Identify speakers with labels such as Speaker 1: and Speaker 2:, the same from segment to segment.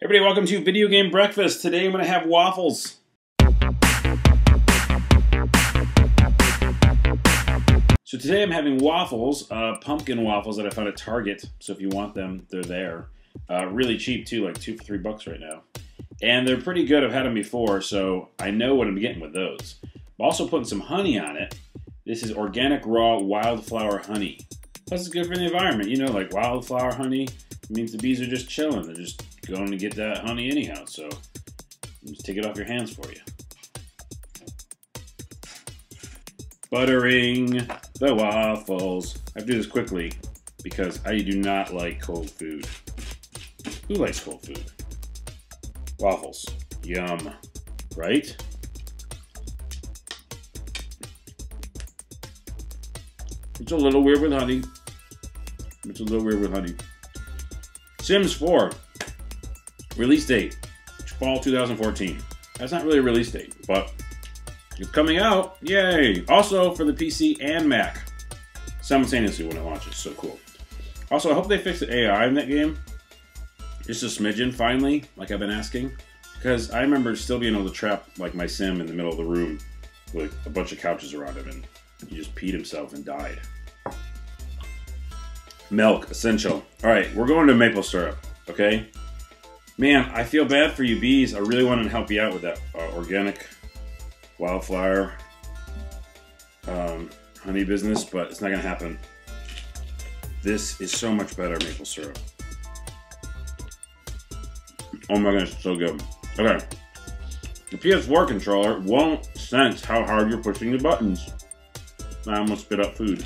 Speaker 1: Everybody, welcome to Video Game Breakfast. Today I'm going to have waffles. So today I'm having waffles, pumpkin waffles that I found at Target. So if you want them, they're there. Really cheap too, like 2 for $3 right now. And they're pretty good. I've had them before, so I know what I'm getting with those. I'm also putting some honey on it. This is organic raw wildflower honey. Plus it's good for the environment. You know, like wildflower honey means the bees are just chilling. They're just going to get that honey anyhow, so just take it off your hands for you. Buttering the waffles. I have to do this quickly because I do not like cold food. Who likes cold food? Waffles. Yum. Right? It's a little weird with honey. It's a little weird with honey. Sims 4. Release date. Fall 2014. That's not really a release date, but it's coming out. Yay! Also for the PC and Mac. Simultaneously when it launches. So cool. Also, I hope they fix the AI in that game. Just a smidgen, finally, like I've been asking. Because I remember still being able to trap like my sim in the middle of the room with a bunch of couches around him, and he just peed himself and died. Milk, essential. Alright, we're going to maple syrup, okay? Man, I feel bad for you bees. I really wanted to help you out with that organic wildflower honey business, but it's not going to happen. This is so much better maple syrup. Oh my goodness, so good. Okay. The PS4 controller won't sense how hard you're pushing the buttons. I almost spit up food.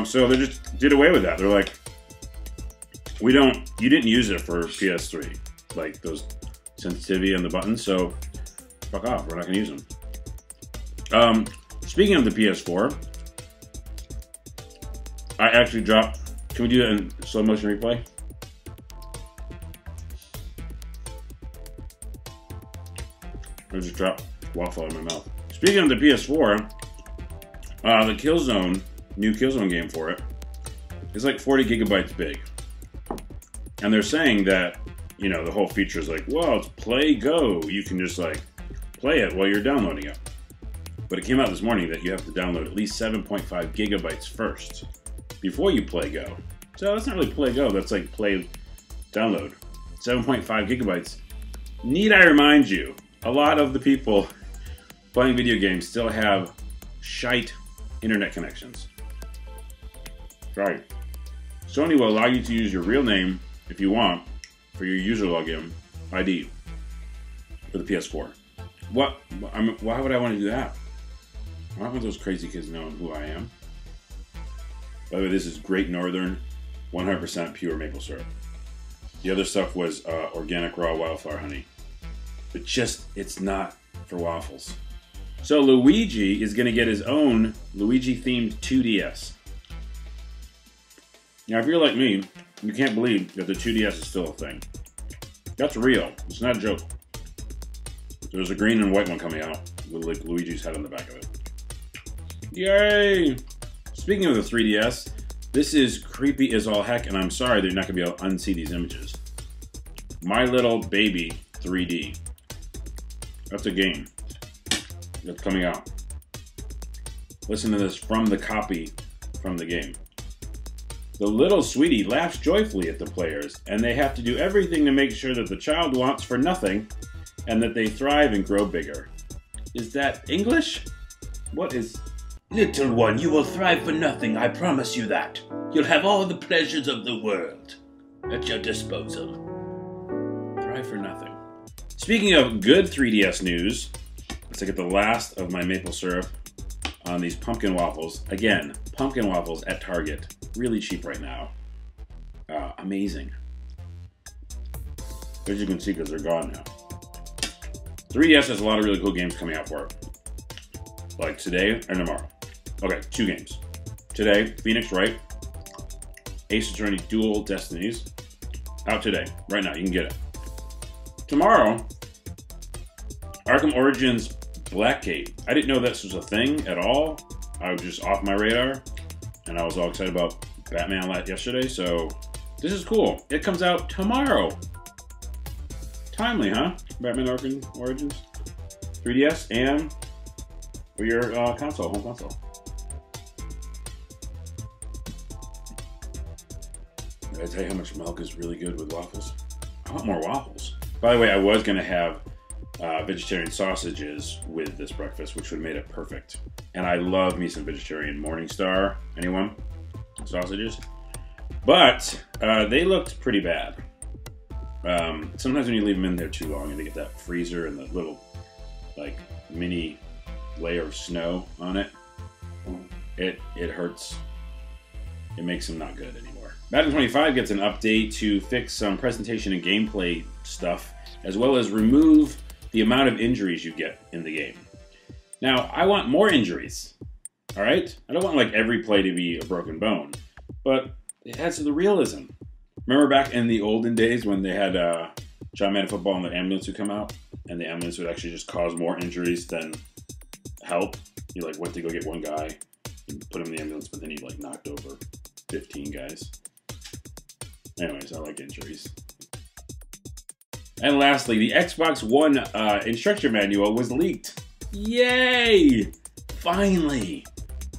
Speaker 1: So they just did away with that. They're like, you didn't use it for PS3, like those sensitivity on the buttons, so fuck off, we're not gonna use them. Speaking of the PS4, I actually dropped, can we do that in slow motion replay? I just dropped waffle in my mouth. Speaking of the PS4, the Killzone, new Killzone game for it, is like 40 gigabytes big. And they're saying that, you know, the whole feature is like, well, it's play go. You can just like play it while you're downloading it. But it came out this morning that you have to download at least 7.5 gigabytes first before you play go. So that's not really play go, that's like play download. 7.5 gigabytes. Need I remind you, a lot of the people playing video games still have shite internet connections. Right. Sony will allow you to use your real name if you want for your user login ID for the PS4. Why would I want to do that? I don't want those crazy kids knowing who I am. By the way, this is Great Northern 100% pure maple syrup. The other stuff was organic raw wildflower honey. But it's not for waffles. So Luigi is going to get his own Luigi Themed 2DS. Now, if you're like me, you can't believe that the 2DS is still a thing. That's real. It's not a joke. There's a green and white one coming out with like Luigi's head on the back of it. Yay! Speaking of the 3DS, this is creepy as all heck, and I'm sorry that you're not going to be able to unsee these images. My Little Baby 3D. That's a game that's coming out. Listen to this from the copy from the game. The little sweetie laughs joyfully at the players, and they have to do everything to make sure that the child wants for nothing, and that they thrive and grow bigger. Is that English? What is...
Speaker 2: Little one, you will thrive for nothing, I promise you that. You'll have all the pleasures of the world at your disposal.
Speaker 1: Thrive for nothing. Speaking of good 3DS news, let's get the last of my maple syrup on these pumpkin waffles. Again, pumpkin waffles at Target. Really cheap right now. Amazing. As you can see, because they're gone now. 3DS has a lot of really cool games coming out for it. Like today and tomorrow. Okay, 2 games. Today, Phoenix Wright, Ace Attorney Dual Destinies. Out today. Right now, you can get it. Tomorrow, Arkham Origins Blackgate. I didn't know this was a thing at all. I was just off my radar. And I was all excited about Batman yesterday, so this is cool. It comes out tomorrow. Timely, huh? Batman Arkham Origins. 3DS and for your console, home console. Did I tell you how much milk is really good with waffles? I want more waffles. By the way, I was going to have vegetarian sausages with this breakfast, which would have made it perfect. And I love me some vegetarian Morningstar. Anyone? Sausages? But they looked pretty bad. Sometimes when you leave them in there too long and they get that freezer and the little like mini layer of snow on it, it hurts. It makes them not good anymore. Madden 25 gets an update to fix some presentation and gameplay stuff, as well as remove the amount of injuries you get in the game. Now, I want more injuries, all right? I don't want like every play to be a broken bone, but it adds to the realism. Remember back in the olden days when they had John Madden Football and the ambulance would come out, and the ambulance would actually just cause more injuries than help? You like went to go get one guy and put him in the ambulance, but then he like knocked over 15 guys. Anyways, I like injuries. And lastly, the Xbox One instruction manual was leaked. Yay! Finally!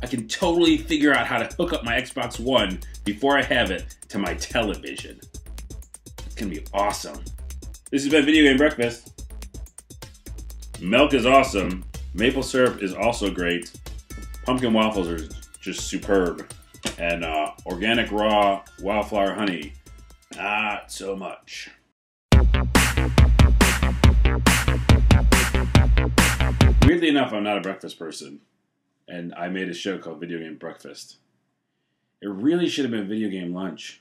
Speaker 1: I can totally figure out how to hook up my Xbox One before I have it to my television. It's gonna be awesome. This has been Video Game Breakfast. Milk is awesome. Maple syrup is also great. Pumpkin waffles are just superb. And organic raw wildflower honey, not so much. Weirdly enough, I'm not a breakfast person, and I made a show called Video Game Breakfast. It really should have been Video Game Lunch.